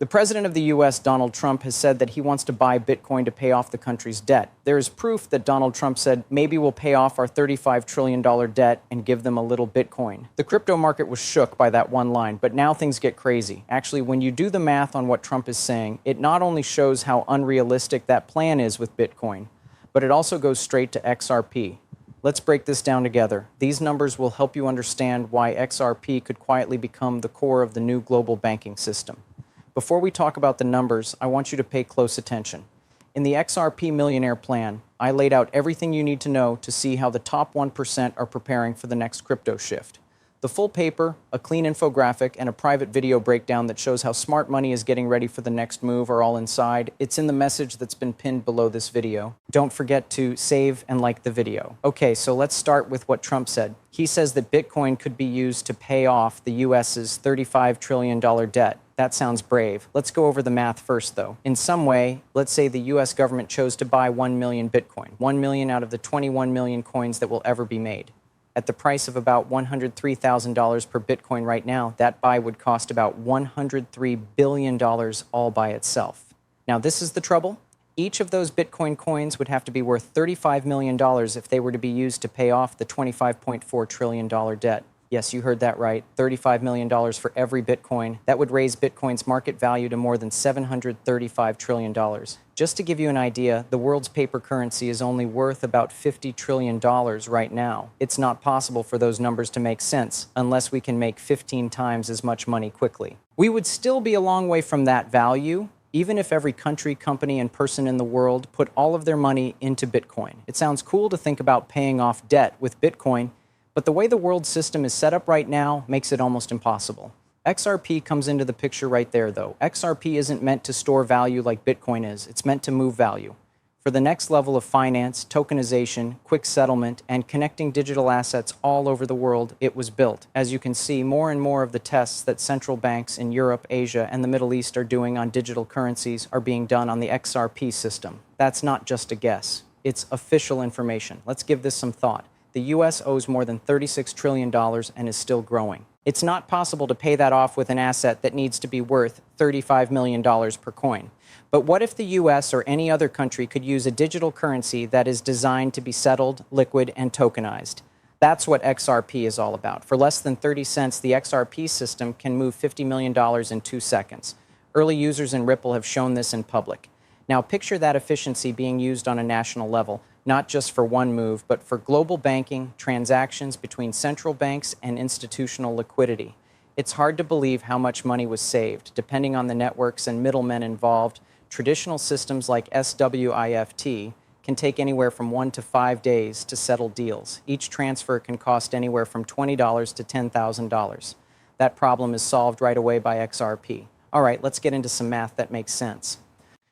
The president of the U.S., Donald Trump, has said that he wants to buy Bitcoin to pay off the country's debt. There is proof that Donald Trump said, maybe we'll pay off our $35 trillion debt and give them a little Bitcoin. The crypto market was shook by that one line, but now things get crazy. Actually, when you do the math on what Trump is saying, it not only shows how unrealistic that plan is with Bitcoin, but it also goes straight to XRP. Let's break this down together. These numbers will help you understand why XRP could quietly become the core of the new global banking system. Before we talk about the numbers, I want you to pay close attention. In the XRP Millionaire Plan, I laid out everything you need to know to see how the top 1% are preparing for the next crypto shift. The full paper, a clean infographic, and a private video breakdown that shows how smart money is getting ready for the next move are all inside. It's in the message that's been pinned below this video. Don't forget to save and like the video. Okay, so let's start with what Trump said. He says that Bitcoin could be used to pay off the US's $35 trillion debt. That sounds brave. Let's go over the math first, though. In some way, let's say the US government chose to buy 1 million Bitcoin, 1 million out of the 21 million coins that will ever be made. At the price of about $103,000 per Bitcoin right now, that buy would cost about $103 billion all by itself. Now, this is the trouble. Each of those Bitcoin coins would have to be worth $35 million if they were to be used to pay off the $25.4 trillion debt. Yes, you heard that right. $35 million for every Bitcoin. That would raise Bitcoin's market value to more than $735 trillion. Just to give you an idea, the world's paper currency is only worth about $50 trillion right now. It's not possible for those numbers to make sense unless we can make 15 times as much money quickly. We would still be a long way from that value, even if every country, company, and person in the world put all of their money into Bitcoin. It sounds cool to think about paying off debt with Bitcoin, but the way the world system is set up right now makes it almost impossible. XRP comes into the picture right there, though. XRP isn't meant to store value like Bitcoin is. It's meant to move value. For the next level of finance, tokenization, quick settlement, and connecting digital assets all over the world, it was built. As you can see, more and more of the tests that central banks in Europe, Asia, and the Middle East are doing on digital currencies are being done on the XRP system. That's not just a guess. It's official information. Let's give this some thought. The U.S. owes more than $36 trillion and is still growing. It's not possible to pay that off with an asset that needs to be worth $35 million per coin. But what if the U.S. or any other country could use a digital currency that is designed to be settled, liquid, and tokenized? That's what XRP is all about. For less than 30 cents, the XRP system can move $50 million in 2 seconds. Early users in Ripple have shown this in public. Now picture that efficiency being used on a national level, not just for one move, but for global banking, transactions between central banks, and institutional liquidity. It's hard to believe how much money was saved. Depending on the networks and middlemen involved, traditional systems like SWIFT can take anywhere from 1 to 5 days to settle deals. Each transfer can cost anywhere from $20 to $10,000. That problem is solved right away by XRP. All right, let's get into some math that makes sense.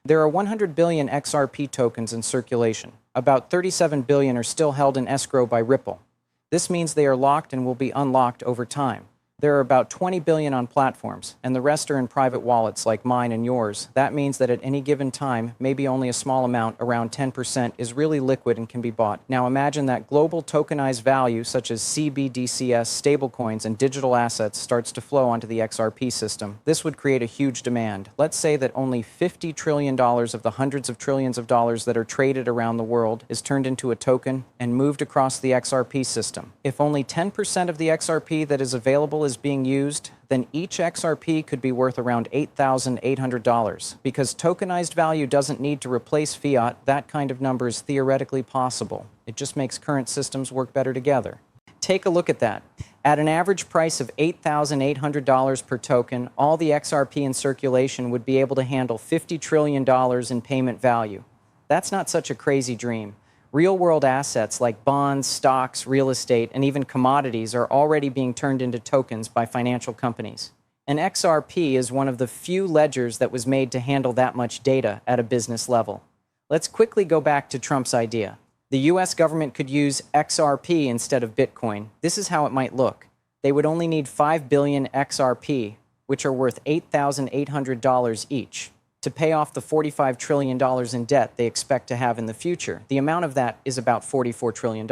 There are 100 billion XRP tokens in circulation. About 37 billion are still held in escrow by Ripple. This means they are locked and will be unlocked over time. There are about 20 billion on platforms, and the rest are in private wallets like mine and yours. That means that at any given time, maybe only a small amount, around 10%, is really liquid and can be bought. Now imagine that global tokenized value, such as CBDCs, stablecoins, and digital assets, starts to flow onto the XRP system. This would create a huge demand. Let's say that only $50 trillion of the hundreds of trillions of dollars that are traded around the world is turned into a token and moved across the XRP system. If only 10% of the XRP that is available is being used, then each XRP could be worth around $8,800. Because tokenized value doesn't need to replace fiat, that kind of number is theoretically possible. It just makes current systems work better together. Take a look at that. At an average price of $8,800 per token, all the XRP in circulation would be able to handle $50 trillion in payment value. That's not such a crazy dream. Real-world assets like bonds, stocks, real estate, and even commodities are already being turned into tokens by financial companies. And XRP is one of the few ledgers that was made to handle that much data at a business level. Let's quickly go back to Trump's idea. The US government could use XRP instead of Bitcoin. This is how it might look. They would only need 5 billion XRP, which are worth $8,800 each, to pay off the $45 trillion in debt they expect to have in the future. The amount of that is about $44 trillion.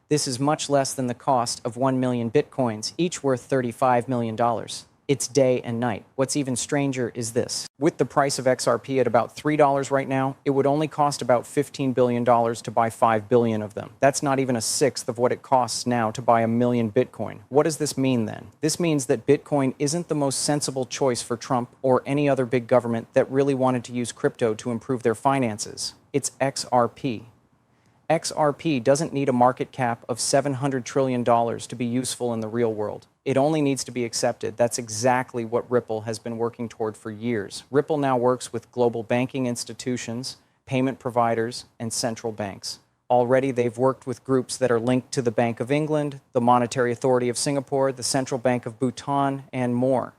This is much less than the cost of 1 million Bitcoins, each worth $35 million. It's day and night. What's even stranger is this. With the price of XRP at about $3 right now, it would only cost about $15 billion to buy 5 billion of them. That's not even a sixth of what it costs now to buy 1 million Bitcoin. What does this mean then? This means that Bitcoin isn't the most sensible choice for Trump or any other big government that really wanted to use crypto to improve their finances. It's XRP. XRP doesn't need a market cap of $700 trillion to be useful in the real world. It only needs to be accepted. That's exactly what Ripple has been working toward for years. Ripple now works with global banking institutions, payment providers, and central banks. Already, they've worked with groups that are linked to the Bank of England, the Monetary Authority of Singapore, the Central Bank of Bhutan, and more.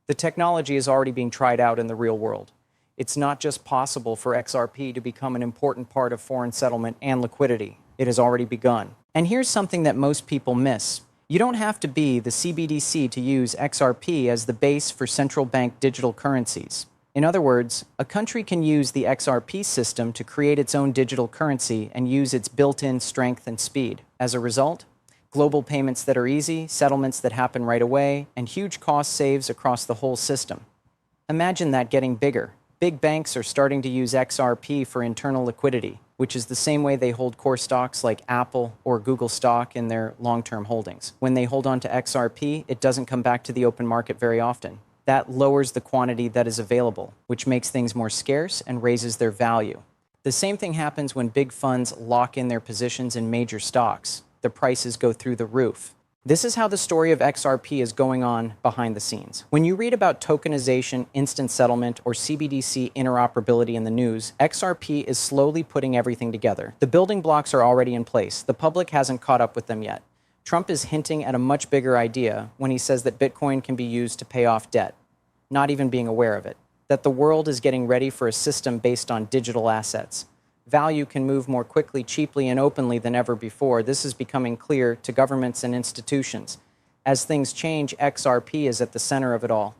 The technology is already being tried out in the real world. It's not just possible for XRP to become an important part of foreign settlement and liquidity. It has already begun. And here's something that most people miss. You don't have to be the CBDC to use XRP as the base for central bank digital currencies. In other words, a country can use the XRP system to create its own digital currency and use its built-in strength and speed. As a result, global payments that are easy, settlements that happen right away, and huge cost saves across the whole system. Imagine that getting bigger. Big banks are starting to use XRP for internal liquidity, which is the same way they hold core stocks like Apple or Google stock in their long-term holdings. When they hold on to XRP, it doesn't come back to the open market very often. That lowers the quantity that is available, which makes things more scarce and raises their value. The same thing happens when big funds lock in their positions in major stocks. The prices go through the roof. This is how the story of XRP is going on behind the scenes. When you read about tokenization, instant settlement, or CBDC interoperability in the news, XRP is slowly putting everything together. The building blocks are already in place. The public hasn't caught up with them yet. Trump is hinting at a much bigger idea when he says that Bitcoin can be used to pay off debt, not even being aware of it. That the world is getting ready for a system based on digital assets. Value can move more quickly, cheaply, and openly than ever before. This is becoming clear to governments and institutions. As things change, XRP is at the center of it all.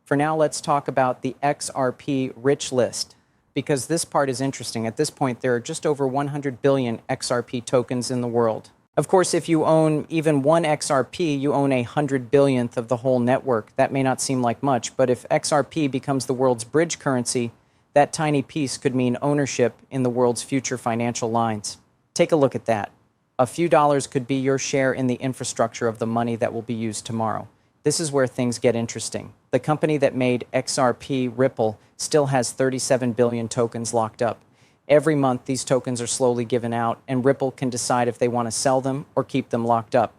For now, let's talk about the XRP rich list, because this part is interesting. At this point, there are just over 100 billion XRP tokens in the world. Of course, if you own even one XRP, you own 100 billionth of the whole network. That may not seem like much, but if XRP becomes the world's bridge currency, that tiny piece could mean ownership in the world's future financial lines. Take a look at that. A few dollars could be your share in the infrastructure of the money that will be used tomorrow. This is where things get interesting. The company that made XRP, Ripple, still has 37 billion tokens locked up. Every month, these tokens are slowly given out, and Ripple can decide if they want to sell them or keep them locked up.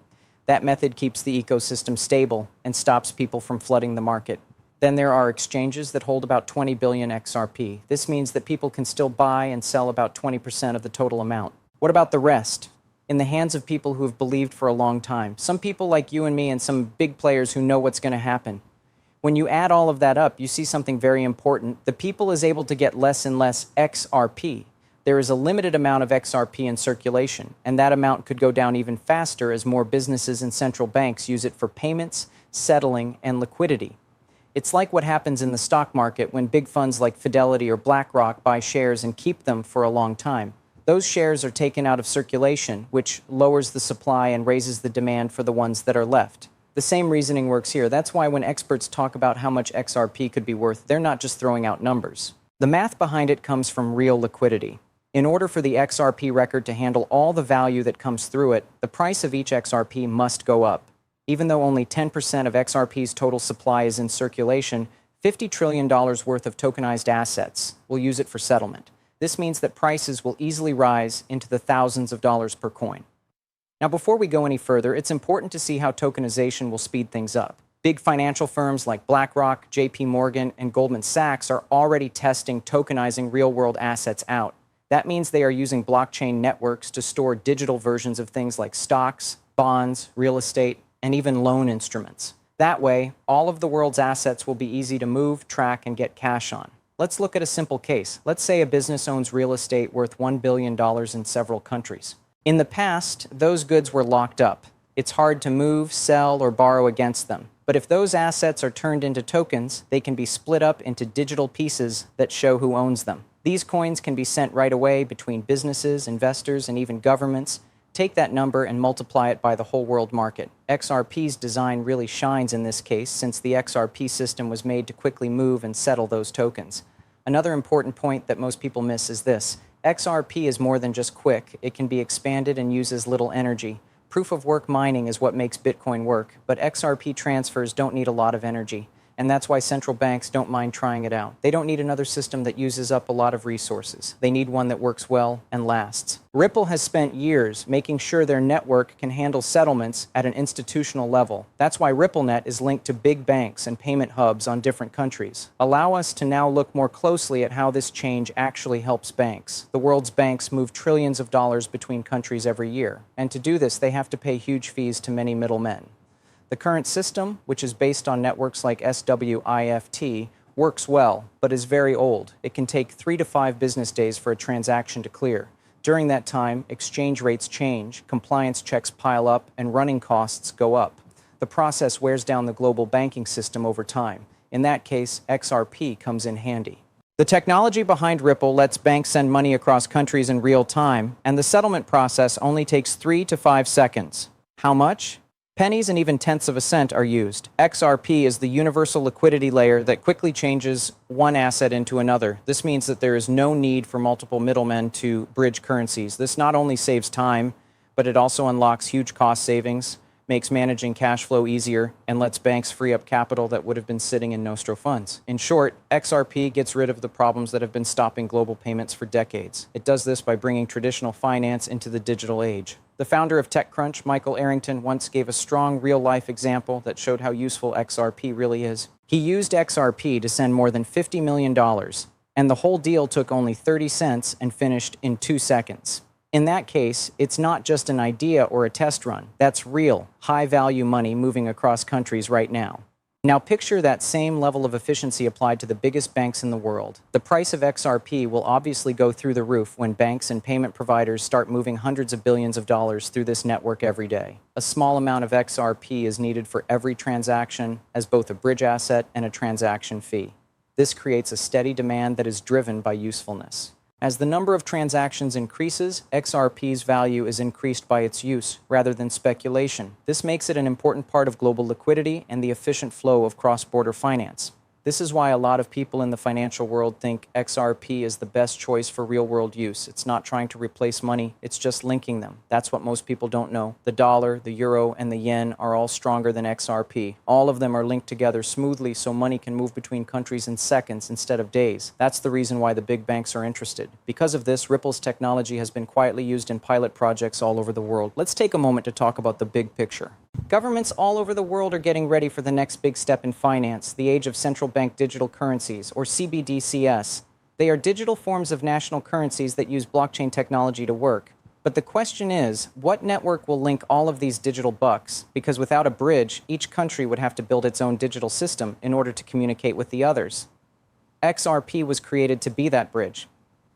That method keeps the ecosystem stable and stops people from flooding the market. Then there are exchanges that hold about 20 billion XRP. This means that people can still buy and sell about 20% of the total amount. What about the rest? In the hands of people who have believed for a long time. Some people like you and me and some big players who know what's going to happen. When you add all of that up, you see something very important. The people is able to get less and less XRP. There is a limited amount of XRP in circulation, and that amount could go down even faster as more businesses and central banks use it for payments, settling, and liquidity. It's like what happens in the stock market when big funds like Fidelity or BlackRock buy shares and keep them for a long time. Those shares are taken out of circulation, which lowers the supply and raises the demand for the ones that are left. The same reasoning works here. That's why when experts talk about how much XRP could be worth, they're not just throwing out numbers. The math behind it comes from real liquidity. In order for the XRP record to handle all the value that comes through it, the price of each XRP must go up. Even though only 10% of XRP's total supply is in circulation, $50 trillion worth of tokenized assets will use it for settlement. This means that prices will easily rise into the thousands of dollars per coin. Now, before we go any further, it's important to see how tokenization will speed things up. Big financial firms like BlackRock, JP Morgan, and Goldman Sachs are already testing tokenizing real-world assets out. That means they are using blockchain networks to store digital versions of things like stocks, bonds, real estate, and even loan instruments. That way, all of the world's assets will be easy to move, track, and get cash on. Let's look at a simple case. Let's say a business owns real estate worth $1 billion in several countries. In the past, those goods were locked up. It's hard to move, sell, or borrow against them. But if those assets are turned into tokens, they can be split up into digital pieces that show who owns them. These coins can be sent right away between businesses, investors, and even governments, Take that number and multiply it by the whole world market. XRP's design really shines in this case since the XRP system was made to quickly move and settle those tokens. Another important point that most people miss is this. XRP is more than just quick. It can be expanded and uses little energy. Proof of work mining is what makes Bitcoin work, but XRP transfers don't need a lot of energy. And that's why central banks don't mind trying it out. They don't need another system that uses up a lot of resources. They need one that works well and lasts. Ripple has spent years making sure their network can handle settlements at an institutional level. That's why RippleNet is linked to big banks and payment hubs on different countries. Allow us to now look more closely at how this change actually helps banks. The world's banks move trillions of dollars between countries every year. And to do this, they have to pay huge fees to many middlemen. The current system, which is based on networks like SWIFT, works well, but is very old. It can take 3 to 5 business days for a transaction to clear. During that time, exchange rates change, compliance checks pile up, and running costs go up. The process wears down the global banking system over time. In that case, XRP comes in handy. The technology behind Ripple lets banks send money across countries in real time, and the settlement process only takes 3 to 5 seconds. How much? Pennies and even tenths of a cent are used. XRP is the universal liquidity layer that quickly changes one asset into another. This means that there is no need for multiple middlemen to bridge currencies. This not only saves time, but it also unlocks huge cost savings, makes managing cash flow easier, and lets banks free up capital that would have been sitting in Nostro funds. In short, XRP gets rid of the problems that have been stopping global payments for decades. It does this by bringing traditional finance into the digital age. The founder of TechCrunch, Michael Arrington, once gave a strong real-life example that showed how useful XRP really is. He used XRP to send more than $50 million, and the whole deal took only 30 cents and finished in 2 seconds. In that case, it's not just an idea or a test run. That's real, high-value money moving across countries right now. Now picture that same level of efficiency applied to the biggest banks in the world. The price of XRP will obviously go through the roof when banks and payment providers start moving hundreds of billions of dollars through this network every day. A small amount of XRP is needed for every transaction as both a bridge asset and a transaction fee. This creates a steady demand that is driven by usefulness. As the number of transactions increases, XRP's value is increased by its use, rather than speculation. This makes it an important part of global liquidity and the efficient flow of cross-border finance. This is why a lot of people in the financial world think XRP is the best choice for real-world use. It's not trying to replace money, it's just linking them. That's what most people don't know. The dollar, the euro, and the yen are all stronger than XRP. All of them are linked together smoothly so money can move between countries in seconds instead of days. That's the reason why the big banks are interested. Because of this, Ripple's technology has been quietly used in pilot projects all over the world. Let's take a moment to talk about the big picture. Governments all over the world are getting ready for the next big step in finance, the age of central bank digital currencies, or CBDCs. They are digital forms of national currencies that use blockchain technology to work. But the question is, what network will link all of these digital bucks? Because without a bridge, each country would have to build its own digital system in order to communicate with the others. XRP was created to be that bridge.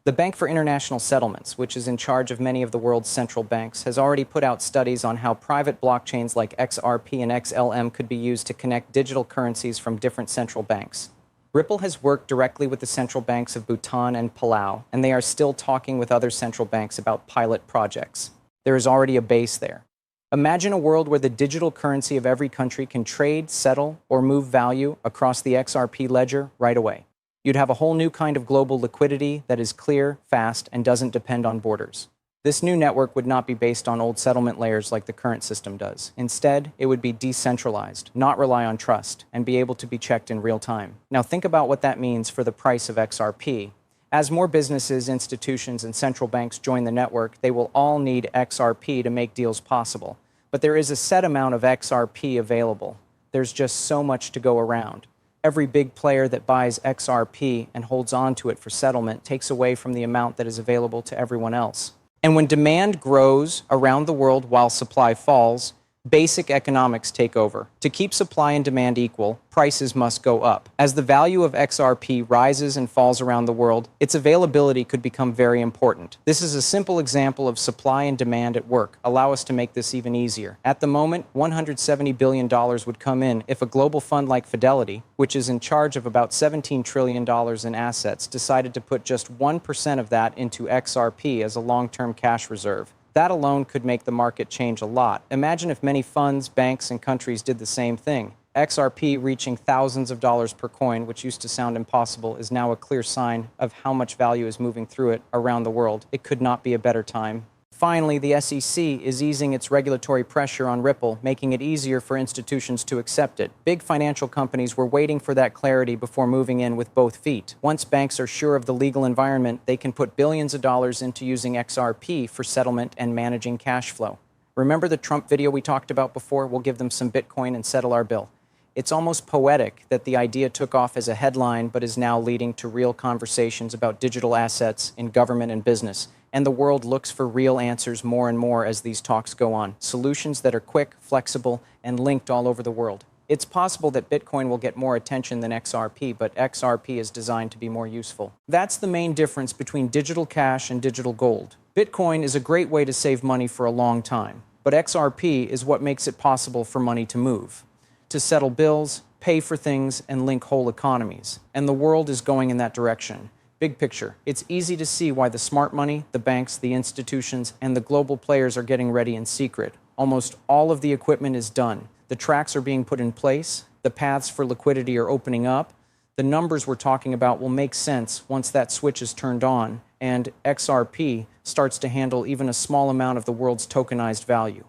The Bank for International Settlements, which is in charge of many of the world's central banks, has already put out studies on how private blockchains like XRP and XLM could be used to connect digital currencies from different central banks. Ripple has worked directly with the central banks of Bhutan and Palau, and they are still talking with other central banks about pilot projects. There is already a base there. Imagine a world where the digital currency of every country can trade, settle, or move value across the XRP ledger right away. You'd have a whole new kind of global liquidity that is clear, fast, and doesn't depend on borders. This new network would not be based on old settlement layers like the current system does. Instead, it would be decentralized, not rely on trust, and be able to be checked in real time. Now think about what that means for the price of XRP. As more businesses, institutions, and central banks join the network, they will all need XRP to make deals possible. But there is a set amount of XRP available. There's just so much to go around. Every big player that buys XRP and holds on to it for settlement takes away from the amount that is available to everyone else. And when demand grows around the world while supply falls, basic economics take over. To keep supply and demand equal, prices must go up. As the value of XRP rises and falls around the world, its availability could become very important. This is a simple example of supply and demand at work. Allow us to make this even easier. At the moment, $170 billion would come in if a global fund like Fidelity, which is in charge of about $17 trillion in assets, decided to put just 1% of that into XRP as a long-term cash reserve. That alone could make the market change a lot. Imagine if many funds, banks, and countries did the same thing. XRP reaching thousands of dollars per coin, which used to sound impossible, is now a clear sign of how much value is moving through it around the world. It could not be a better time. Finally, the SEC is easing its regulatory pressure on Ripple, making it easier for institutions to accept it. Big financial companies were waiting for that clarity before moving in with both feet. Once banks are sure of the legal environment, they can put billions of dollars into using XRP for settlement and managing cash flow. Remember the Trump video we talked about before? We'll give them some Bitcoin and settle our bill. It's almost poetic that the idea took off as a headline but is now leading to real conversations about digital assets in government and business. And the world looks for real answers more and more as these talks go on. Solutions that are quick, flexible, and linked all over the world. It's possible that Bitcoin will get more attention than XRP, but XRP is designed to be more useful. That's the main difference between digital cash and digital gold. Bitcoin is a great way to save money for a long time, but XRP is what makes it possible for money to move, to settle bills, pay for things, and link whole economies. And the world is going in that direction. Big picture, it's easy to see why the smart money, the banks, the institutions, and the global players are getting ready in secret. Almost all of the equipment is done. The tracks are being put in place. The paths for liquidity are opening up. The numbers we're talking about will make sense once that switch is turned on and XRP starts to handle even a small amount of the world's tokenized value.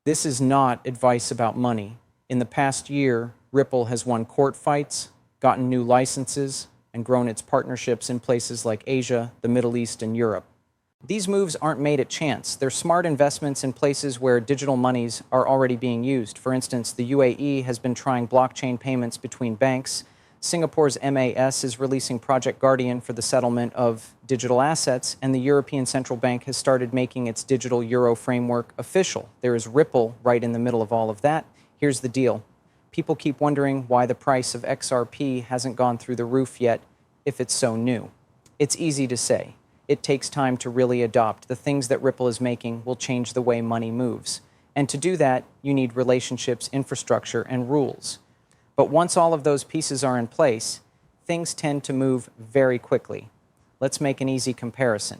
This is not advice about money. In the past year, Ripple has won court fights, gotten new licenses, and grown its partnerships in places like Asia, the Middle East, and Europe. These moves aren't made at chance. They're smart investments in places where digital monies are already being used. For instance, the UAE has been trying blockchain payments between banks. Singapore's MAS is releasing Project Guardian for the settlement of digital assets, and the European Central Bank has started making its digital euro framework official. There is Ripple right in the middle of all of that. Here's the deal. People keep wondering why the price of XRP hasn't gone through the roof yet if it's so new. It's easy to say. It takes time to really adopt. The things that Ripple is making will change the way money moves. And to do that, you need relationships, infrastructure, and rules. But once all of those pieces are in place, things tend to move very quickly. Let's make an easy comparison.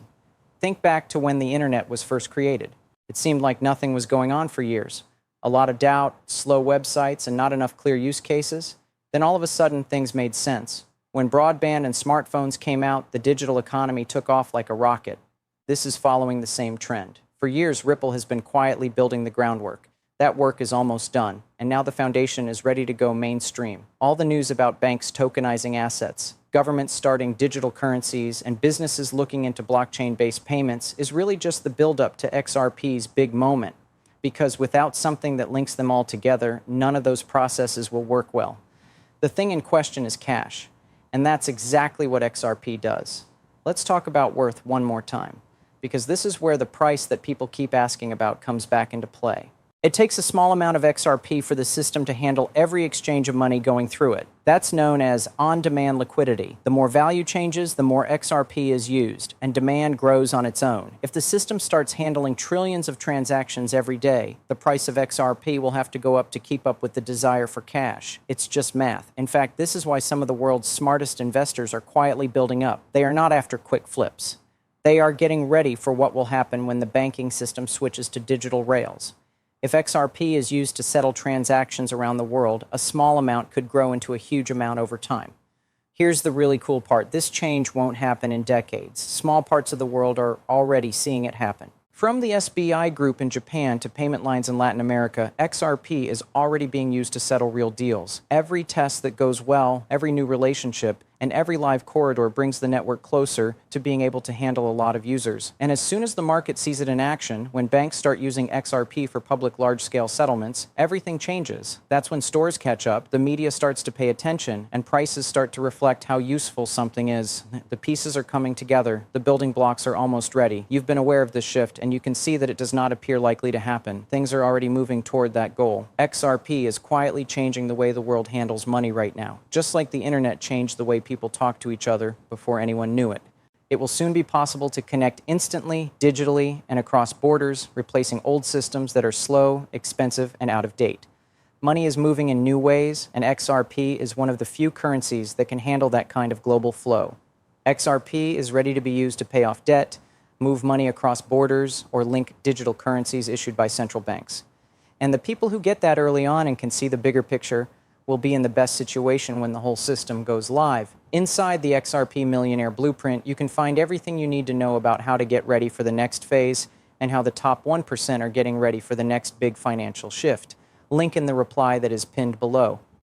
Think back to when the internet was first created. It seemed like nothing was going on for years. A lot of doubt, slow websites, and not enough clear use cases. Then all of a sudden, things made sense. When broadband and smartphones came out, the digital economy took off like a rocket. This is following the same trend. For years, Ripple has been quietly building the groundwork. That work is almost done, and now the foundation is ready to go mainstream. All the news about banks tokenizing assets, governments starting digital currencies, and businesses looking into blockchain-based payments is really just the build-up to XRP's big moment. Because without something that links them all together, none of those processes will work well. The thing in question is cash, and that's exactly what XRP does. Let's talk about worth one more time, because this is where the price that people keep asking about comes back into play. It takes a small amount of XRP for the system to handle every exchange of money going through it. That's known as on-demand liquidity. The more value changes, the more XRP is used, and demand grows on its own. If the system starts handling trillions of transactions every day, the price of XRP will have to go up to keep up with the desire for cash. It's just math. In fact, this is why some of the world's smartest investors are quietly building up. They are not after quick flips. They are getting ready for what will happen when the banking system switches to digital rails. If XRP is used to settle transactions around the world, a small amount could grow into a huge amount over time. Here's the really cool part. This change won't happen in decades. Small parts of the world are already seeing it happen. From the SBI Group in Japan to payment lines in Latin America, XRP is already being used to settle real deals. Every test that goes well, every new relationship, and every live corridor brings the network closer to being able to handle a lot of users. And as soon as the market sees it in action, when banks start using XRP for public large-scale settlements, everything changes. That's when stores catch up, the media starts to pay attention, and prices start to reflect how useful something is. The pieces are coming together. The building blocks are almost ready. You've been aware of this shift, and you can see that it does not appear likely to happen. Things are already moving toward that goal. XRP is quietly changing the way the world handles money right now, just like the internet changed the way people talk to each other before anyone knew it. It will soon be possible to connect instantly, digitally, and across borders, replacing old systems that are slow, expensive, and out of date. Money is moving in new ways, and XRP is one of the few currencies that can handle that kind of global flow. XRP is ready to be used to pay off debt, move money across borders, or link digital currencies issued by central banks. And the people who get that early on and can see the bigger picture will be in the best situation when the whole system goes live. Inside the XRP Millionaire Blueprint, you can find everything you need to know about how to get ready for the next phase and how the top 1% are getting ready for the next big financial shift. Link in the reply that is pinned below.